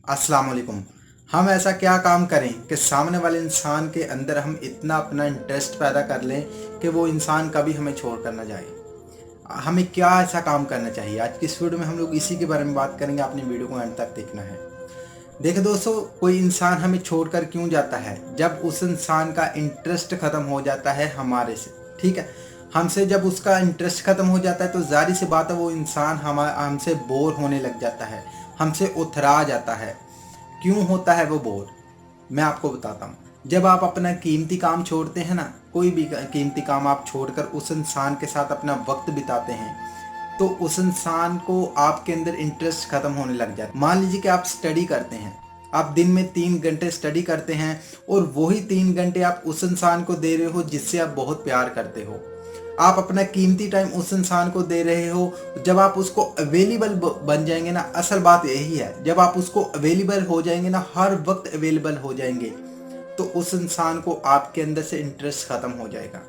अस्सलाम वालेकुम। हम ऐसा क्या काम करें कि सामने वाले इंसान के अंदर हम इतना अपना इंटरेस्ट पैदा कर लें कि वो इंसान कभी हमें छोड़ कर ना जाए। हमें क्या ऐसा काम करना चाहिए? आज की इस वीडियो में हम लोग इसी के बारे में बात करेंगे। आपने वीडियो को एंड तक देखना है। देखो दोस्तों, कोई इंसान हमें छोड़कर क्यों जाता है? जब उस इंसान का इंटरेस्ट ख़त्म हो जाता है हमारे से, ठीक है? हमसे जब उसका इंटरेस्ट ख़त्म हो जाता है तो ज़ाहिर सी बात है वो इंसान हमसे बोर होने लग जाता है, हमसे उथरा जाता है। क्यों होता है वो बोर? मैं आपको बताता हूँ। जब आप अपना कीमती काम छोड़ते हैं ना, कोई भी कीमती काम आप छोड़कर उस इंसान के साथ अपना वक्त बिताते हैं, तो उस इंसान को आपके अंदर इंटरेस्ट खत्म होने लग जाता है। मान लीजिए कि आप स्टडी करते हैं, आप दिन में 3 घंटे स्टडी करते हैं और वही 3 घंटे आप उस इंसान को दे रहे हो जिससे आप बहुत प्यार करते हो। आप अपना कीमती टाइम उस इंसान को दे रहे हो। जब आप उसको अवेलेबल बन जाएंगे ना, असल बात यही है, जब आप उसको अवेलेबल हो जाएंगे ना, हर वक्त अवेलेबल हो जाएंगे, तो उस इंसान को आपके अंदर से इंटरेस्ट खत्म हो जाएगा।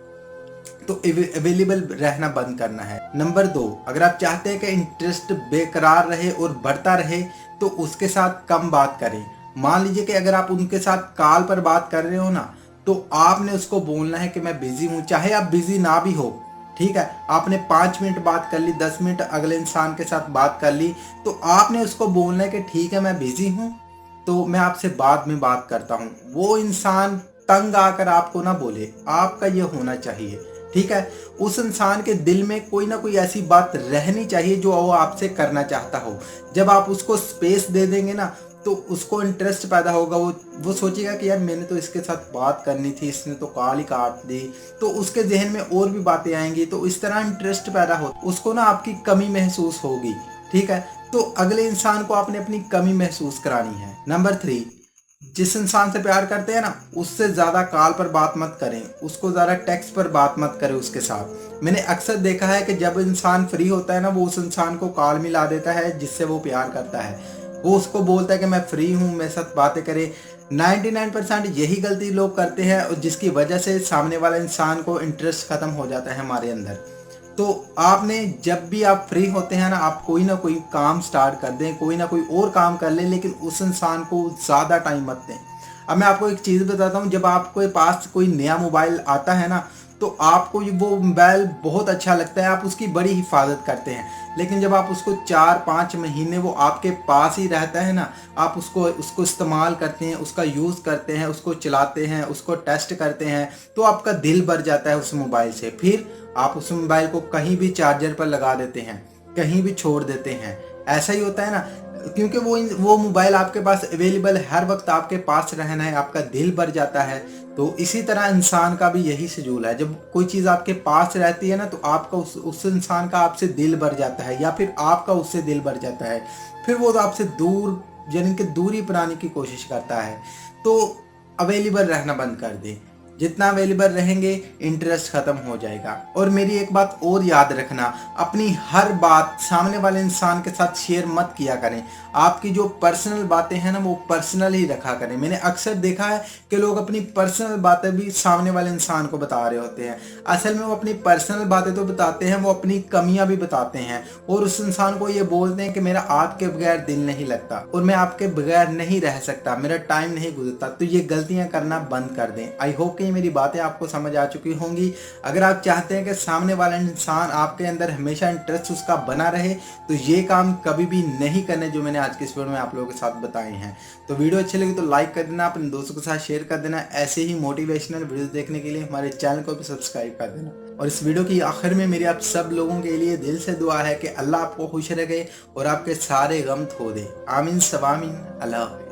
तो अवेलेबल रहना बंद करना है। नंबर 2, अगर आप चाहते हैं कि इंटरेस्ट बेकरार रहे और बढ़ता रहे तो उसके साथ कम बात करें। मान लीजिए कि अगर आप उनके साथ कॉल पर बात कर रहे हो ना, तो आपने उसको बोलना है कि मैं बिजी हूँ, चाहे आप बिजी ना भी हो। ठीक है, आपने 5 मिनट बात कर ली, 10 मिनट अगले इंसान के साथ बात कर ली, तो आपने उसको बोलना है कि ठीक है मैं बिजी हूँ, तो मैं आपसे बाद में बात करता हूँ। वो इंसान तंग आकर आपको ना बोले, आपका ये होना चाहिए। ठीक है, उस इंसान के दिल में कोई ना कोई ऐसी बात रहनी चाहिए जो वो आपसे करना चाहता हो। जब आप उसको स्पेस दे देंगे ना, तो उसको इंटरेस्ट पैदा होगा। वो सोचेगा कि यार मैंने तो इसके साथ बात करनी थी, इसने तो कॉल ही काट दी, तो उसके जहन में और भी बातें आएंगी, तो इस तरह इंटरेस्ट पैदा हो, उसको ना आपकी कमी महसूस होगी। ठीक है, तो अगले इंसान को आपने अपनी कमी महसूस करानी है। नंबर 3, जिस इंसान से प्यार करते हैं ना, उससे ज़्यादा कॉल पर बात मत करें, उसको ज़्यादा टेक्स्ट पर बात मत करें उसके साथ। मैंने अक्सर देखा है कि जब इंसान फ्री होता है ना, वो उस इंसान को कॉल मिला देता है जिससे वो प्यार करता है। वो उसको बोलता है कि मैं फ्री हूँ, मेरे साथ बातें करें। 99% यही गलती लोग करते हैं और जिसकी वजह से सामने वाले इंसान को इंटरेस्ट ख़त्म हो जाता है हमारे अंदर। तो आपने जब भी आप फ्री होते हैं ना, आप कोई ना कोई काम स्टार्ट कर दें, कोई ना कोई और काम कर लें, लेकिन उस इंसान को ज़्यादा टाइम मत दें। अब मैं आपको एक चीज़ बताता हूँ, जब आपके पास कोई नया मोबाइल आता है ना, तो आपको वो मोबाइल बहुत अच्छा लगता है, आप उसकी बड़ी हिफाजत करते हैं। लेकिन जब आप उसको 4-5 महीने वो आपके पास ही रहता है ना, आप उसको उसको इस्तेमाल करते हैं, उसका यूज़ करते हैं, उसको चलाते हैं, उसको टेस्ट करते हैं, तो आपका दिल भर जाता है उस मोबाइल से। फिर आप उस मोबाइल को कहीं भी चार्जर पर लगा देते हैं, कहीं भी छोड़ देते हैं। ऐसा ही होता है ना, क्योंकि वो मोबाइल आपके पास अवेलेबल हर वक्त आपके पास रहना है, आपका दिल भर जाता है। तो इसी तरह इंसान का भी यही शेड्यूल है। जब कोई चीज़ आपके पास रहती है ना, तो आपका उस इंसान का आपसे दिल भर जाता है, या फिर आपका उससे दिल भर जाता है। फिर वो आपसे दूर, यानी कि दूरी बनाने की कोशिश करता है। तो अवेलेबल रहना बंद कर दें। जितना अवेलेबल रहेंगे, इंटरेस्ट खत्म हो जाएगा। और मेरी एक बात और याद रखना, अपनी हर बात सामने वाले इंसान के साथ शेयर मत किया करें। आपकी जो पर्सनल बातें हैं ना, वो पर्सनल ही रखा करें। मैंने अक्सर देखा है कि लोग अपनी पर्सनल बातें भी सामने वाले इंसान को बता रहे होते हैं। असल में वो अपनी पर्सनल बातें तो बताते हैं, वो अपनी कमियां भी बताते हैं और उस इंसान को ये बोलते हैं कि मेरा आपके बगैर दिल नहीं लगता और मैं आपके बगैर नहीं रह सकता, मेरा टाइम नहीं गुजरता। तो ये गलतियां करना बंद कर दें। आई होप कि मेरी बातें आपको समझ आ चुकी होंगी। अगर आप चाहते हैं कि सामने वाला इंसान आपके अंदर हमेशा इंटरेस्ट उसका बना रहे, तो ये काम कभी भी नहीं करने जो मैंने आज की इस वीडियो में आप लोगों के साथ बताए हैं। तो वीडियो अच्छी लगी तो लाइक कर देना, अपने दोस्तों के साथ शेयर कर देना। ऐसे ही मोटिवेशनल वीडियोस देखने के लिए हमारे चैनल को भी सब्सक्राइब कर देना। और इस वीडियो की आखिर में मेरी आप सब लोगों के लिए दिल से दुआ है कि अल्लाह आपको खुश रखे और आपके सारे गम धो दे। आमीन सवामीन। अल्लाह हाफ़िज़।